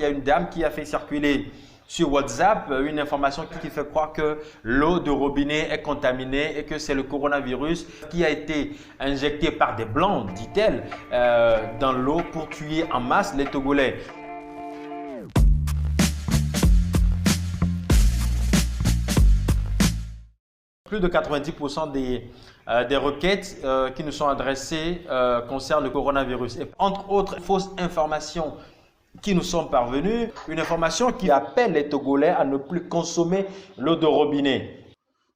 Il y a une dame qui a fait circuler sur WhatsApp une information qui fait croire que l'eau de robinet est contaminée et que c'est le coronavirus qui a été injecté par des blancs, dit-elle, dans l'eau pour tuer en masse les Togolais. Plus de 90% des requêtes qui nous sont adressées concernent le coronavirus. Et entre autres fausses informations qui nous sont parvenues, une information qui appelle les Togolais à ne plus consommer l'eau de robinet.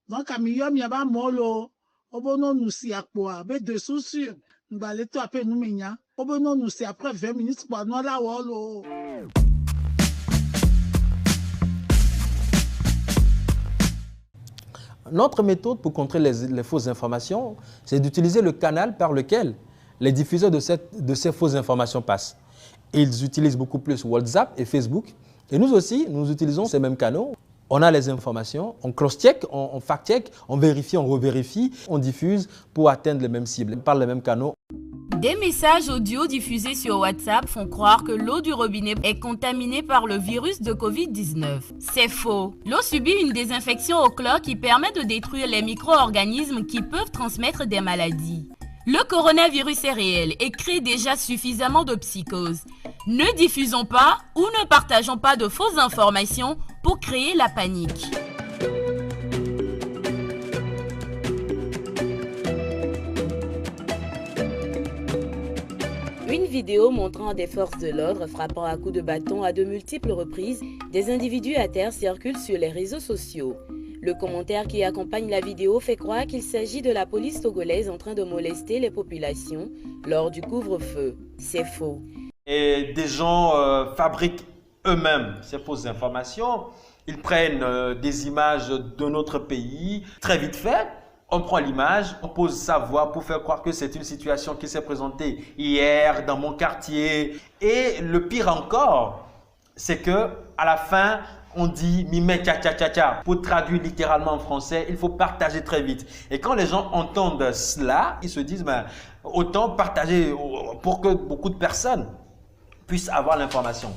Donc, à million, il y a pas molo. Obono nous si à quoi? Mais de soucis, nous allons tout appeler nous menia. Obono nous si après 20 minutes pour nous la wolo. Notre méthode pour contrer les fausses informations, c'est d'utiliser le canal par lequel les diffuseurs de ces fausses informations passent. Ils utilisent beaucoup plus WhatsApp et Facebook. Et nous aussi, nous utilisons ces mêmes canaux. On a les informations, on cross-check, on fact-check, on vérifie, on revérifie, on diffuse pour atteindre les mêmes cibles, par les mêmes canaux. Des messages audio diffusés sur WhatsApp font croire que l'eau du robinet est contaminée par le virus de Covid-19. C'est faux. L'eau subit une désinfection au chlore qui permet de détruire les micro-organismes qui peuvent transmettre des maladies. Le coronavirus est réel et crée déjà suffisamment de psychose. Ne diffusons pas ou ne partageons pas de fausses informations pour créer la panique. Une vidéo montrant des forces de l'ordre frappant à coups de bâton à de multiples reprises des individus à terre circule sur les réseaux sociaux. Le commentaire qui accompagne la vidéo fait croire qu'il s'agit de la police togolaise en train de molester les populations lors du couvre-feu. C'est faux. Et des gens fabriquent eux-mêmes ces fausses informations. Ils prennent des images de notre pays très vite fait. On prend l'image, on pose sa voix pour faire croire que c'est une situation qui s'est présentée hier dans mon quartier. Et le pire encore, c'est que à la fin, on dit « mime tcha tcha tcha tcha ». Pour traduire littéralement en français, il faut partager très vite. Et quand les gens entendent cela, ils se disent ben, autant partager pour que beaucoup de personnes puissent avoir l'information.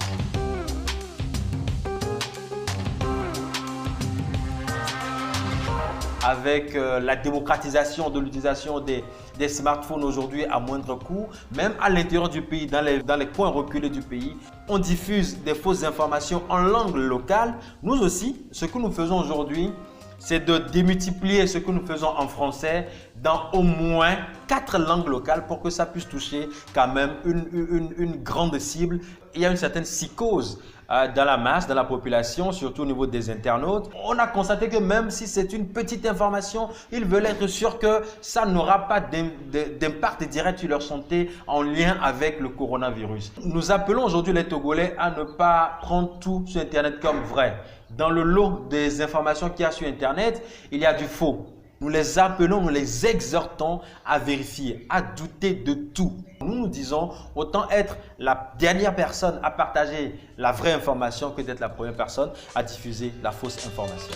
Avec la démocratisation de l'utilisation des smartphones aujourd'hui à moindre coût, même à l'intérieur du pays, dans les coins reculés du pays, on diffuse des fausses informations en langue locale. Nous aussi, ce que nous faisons aujourd'hui, c'est de démultiplier ce que nous faisons en français dans au moins 4 langues locales pour que ça puisse toucher quand même une grande cible. Il y a une certaine psychose dans la masse, dans la population, surtout au niveau des internautes. On a constaté que même si c'est une petite information, ils veulent être sûrs que ça n'aura pas d'impact direct sur leur santé en lien avec le coronavirus. Nous appelons aujourd'hui les Togolais à ne pas prendre tout sur Internet comme vrai. Dans le lot des informations qu'il y a sur Internet, il y a du faux. Nous les appelons, nous les exhortons à vérifier, à douter de tout. Nous nous disons autant être la dernière personne à partager la vraie information que d'être la première personne à diffuser la fausse information.